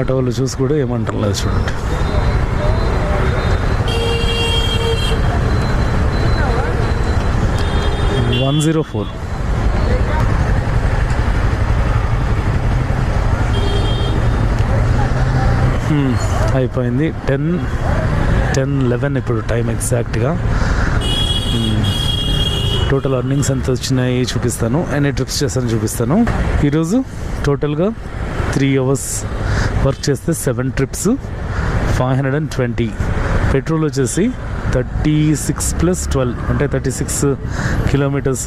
Auto వాళ్ళు చూసి కూడా ఏమంటారు లేదు చూడండి. $104. అయిపోయింది. 10:11 ఇప్పుడు టైం ఎగ్జాక్ట్గా. టోటల్ అర్నింగ్స్ ఎంత వచ్చినాయి చూపిస్తాను, ఎన్ని ట్రిప్స్ చేస్తాను చూపిస్తాను. ఈరోజు టోటల్గా 3 hours వర్క్ చేస్తే 7 trips, 520. పెట్రోల్ వచ్చేసి 36 + 12 అంటే 36 kilometers